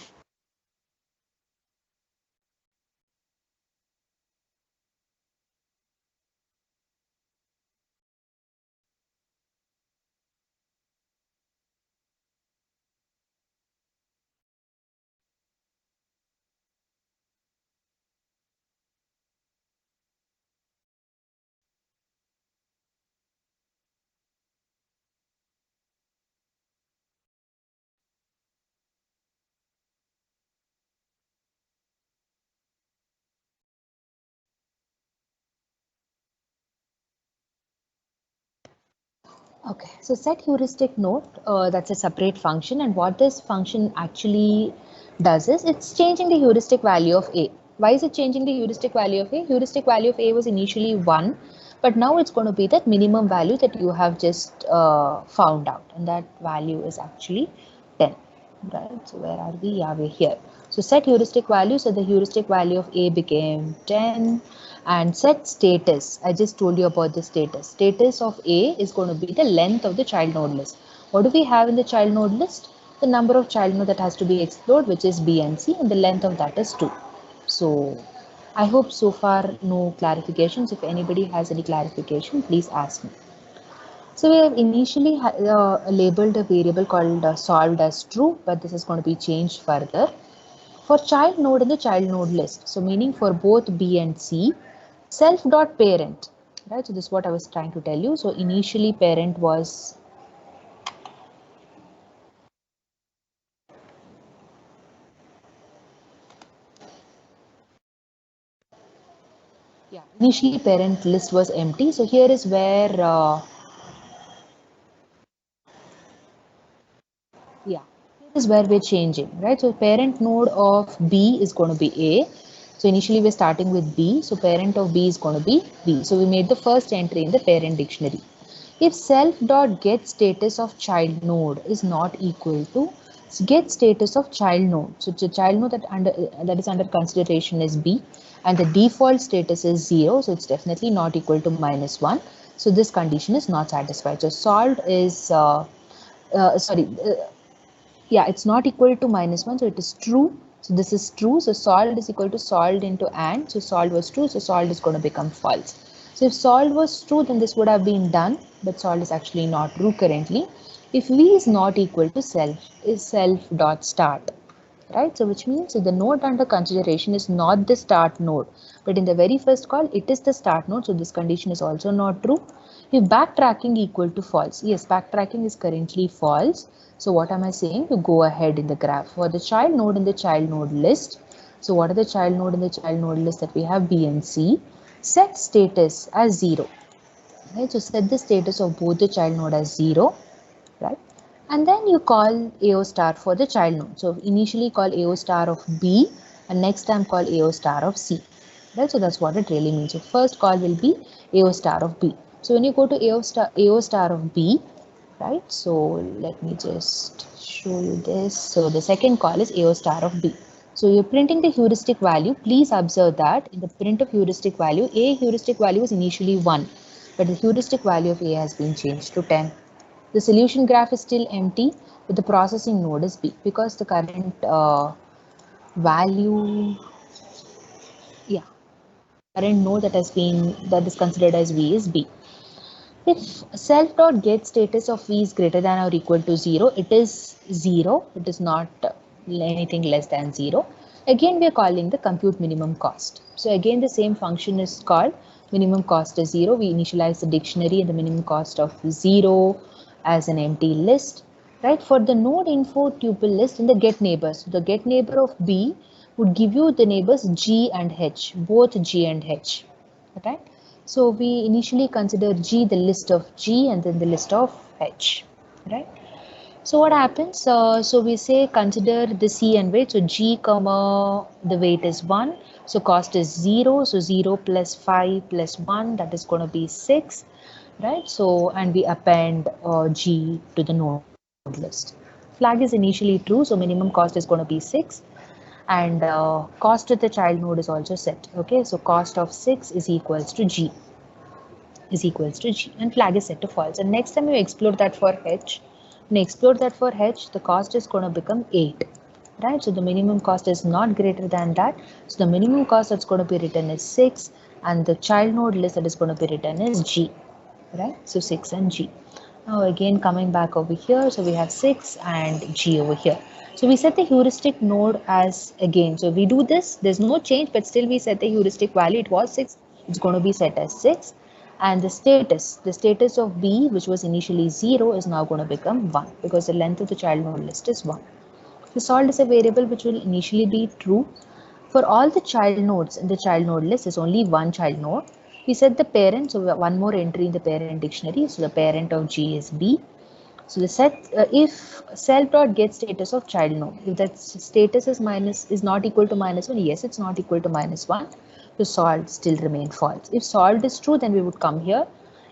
Okay, so set heuristic node, that's a separate function, and what this function actually does is it's changing the heuristic value of A. Why is it changing the heuristic value of A? Heuristic value of A was initially 1, but now it's going to be that minimum value that you have just found out, and that value is actually 10, right? So where are we? Yeah, we're here. So set heuristic value, so the heuristic value of A became 10. And set status, I just told you about the status. Status of A is going to be the length of the child node list. What do we have in the child node list? The number of child node that has to be explored, which is B and C, and the length of that is 2. So I hope so far no clarifications. If anybody has any clarification, please ask me. So we have initially labeled a variable called solved as true, but this is going to be changed further. For child node in the child node list, so meaning for both B and C, self dot parent, right? So this is what I was trying to tell you. So initially parent was initially parent list was empty. So here is where here is where we're changing, right? So parent node of B is going to be A. So initially we're starting with B. So parent of B is going to be B. So we made the first entry in the parent dictionary. If self dot get status of child node is not equal to get status of child node, so the child node that is under consideration is B, and the default status is 0, so it's definitely not equal to -1. So this condition is not satisfied. So solved is yeah, it's not equal to -1, so it is true. So this is true. So solved is equal to solved into and. So solved was true. So solved is going to become false. So if solved was true, then this would have been done, but solved is actually not true currently. If V is not equal to self, is self dot start, right? So which means the node under consideration is not the start node, but in the very first call, it is the start node. So this condition is also not true. If backtracking equal to false, yes, backtracking is currently false. So what am I saying? To go ahead in the graph for the child node in the child node list. So what are the child node in the child node list that we have? B and C. Set status as 0. Right? So set the status of both the child node as 0. Right? And then you call AO star for the child node. So initially call AO star of B and next time call AO star of C. Right? So that's what it really means. So first call will be AO star of B. So when you go to AO star of B, right? So let me just show you this. So the second call is AO star of B. So you're printing the heuristic value. Please observe that in the print of heuristic value, A heuristic value was initially 1, but the heuristic value of A has been changed to 10. The solution graph is still empty, but the processing node is B because the current value, current node that is considered as V is B. If self dot get status of V is greater than or equal to 0, it is 0. It is not anything less than 0. Again, we are calling the compute minimum cost. So again, the same function is called minimum cost is 0. We initialize the dictionary and the minimum cost of 0 as an empty list, right? For the node info tuple list in the get neighbor, so the get neighbor of B would give you the neighbors G and H, both G and H, right? So we initially consider G, the list of G, and then the list of H, right? So what happens? So we say consider the C and weight. So G comma the weight is 1. So cost is 0. So 0 plus 5 plus 1, that is going to be 6, right? So and we append G to the node list. Flag is initially true. So minimum cost is going to be 6. And cost of the child node is also set. Okay, so cost of 6 is equals to G. And flag is set to false. And next time you explore that for H. When you explore that for H, the cost is going to become 8, right? So the minimum cost is not greater than that. So the minimum cost that's going to be written is 6, and the child node list that is going to be written is G, right? So 6 and G. Now again coming back over here, so we have 6 and G over here. So we set the heuristic node as again. So we do this, there's no change, but still we set the heuristic value. It was 6, it's going to be set as 6. And the status of B, which was initially 0, is now going to become 1 because the length of the child node list is 1. The salt is a variable which will initially be true. For all the child nodes in the child node list, is only one child node. We set the parent, so one more entry in the parent dictionary. So the parent of G is B. So the set if self dot get status of child node, if that status is not equal to -1, yes, it's not equal to -1. So solved still remain false. If solved is true, then we would come here.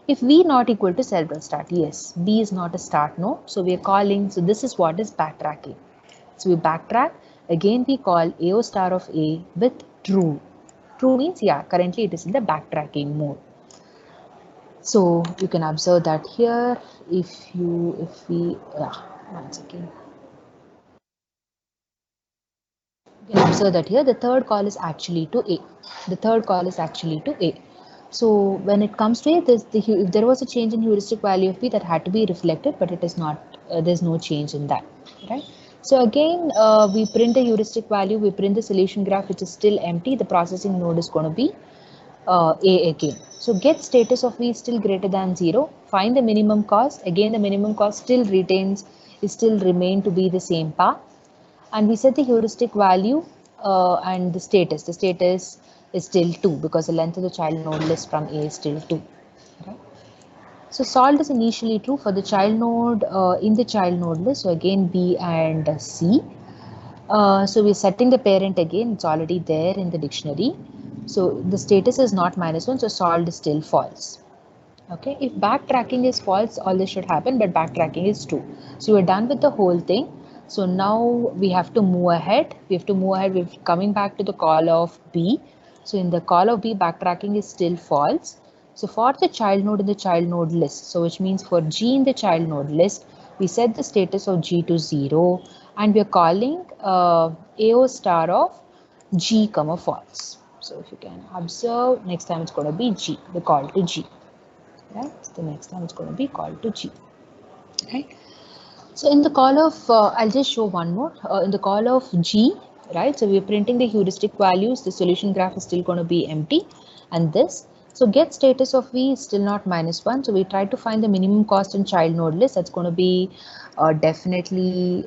If V not equal to self dot start, yes, B is not a start node. So we are calling, so this is what is backtracking. So we backtrack, again we call AO star of A with true. True means, yeah, currently it is in the backtracking mode. So you can observe that here, once again. You can observe that here the third call is actually to A. So when it comes to A, if there was a change in heuristic value of B, that had to be reflected, but it is not, there's no change in that, right? So again, we print a heuristic value, we print the solution graph, which is still empty. The processing node is going to be A again. So get status of V is still greater than 0. Find the minimum cost. Again, the minimum cost still remain to be the same path. And we set the heuristic value and the status. The status is still 2 because the length of the child node list from A is still 2. Right? So solved is initially true for the child node in the child node list. So again B and C. So we're setting the parent again. It's already there in the dictionary. So the status is not -1. So solved is still false. Okay. If backtracking is false, all this should happen, but backtracking is true. So we're done with the whole thing. So now we have to move ahead. We're coming back to the call of B. So in the call of B, backtracking is still false. So for the child node in the child node list, so which means for G in the child node list, we set the status of G to 0, and we're calling AO star of G comma false. So if you can observe, next time it's going to be G, the call to G. Right? So the next time it's going to be called to G. Right? So in the call of, I'll just show one more. In the call of G, right? So we're printing the heuristic values. The solution graph is still going to be empty. And this, so get status of V is still not -1. So we try to find the minimum cost in child node list. That's going to be definitely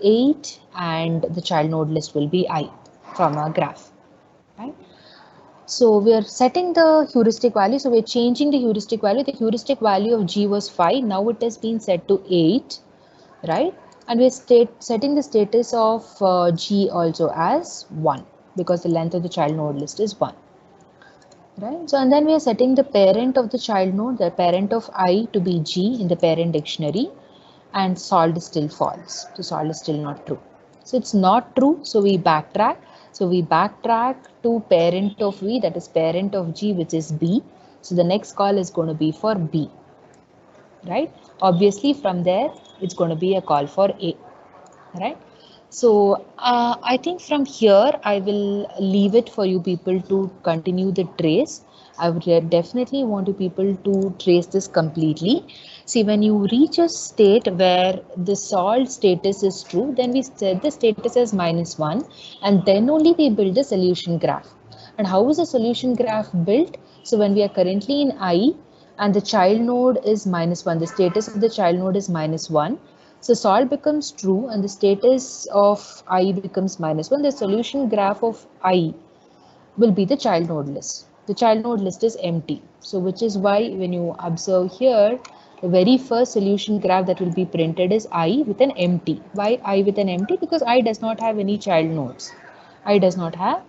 8, and the child node list will be I from our graph, right? So we are setting the heuristic value. So we're changing the heuristic value. The heuristic value of G was 5. Now it has been set to 8, right? And we're setting the status of G also as 1 because the length of the child node list is 1, right? So and then we are setting the parent of the child node, the parent of I, to be G in the parent dictionary, and solved is still false. So solved is still not true. So it's not true. So we backtrack. So we backtrack to parent of V, that is parent of G, which is B. So the next call is going to be for B, right? Obviously from there, it's going to be a call for A, right? So I think from here, I will leave it for you people to continue the trace. I would definitely want people to trace this completely. See, when you reach a state where the solved status is true, then we set the status as -1, and then only we build the solution graph. And how is the solution graph built? So when we are currently in I and the child node is -1, the status of the child node is -1. So solve becomes true and the status of I becomes -1. The solution graph of I will be the child node list. The child node list is empty. So which is why when you observe here, the very first solution graph that will be printed is I with an empty. Why I with an empty? Because I does not have any child nodes. I does not have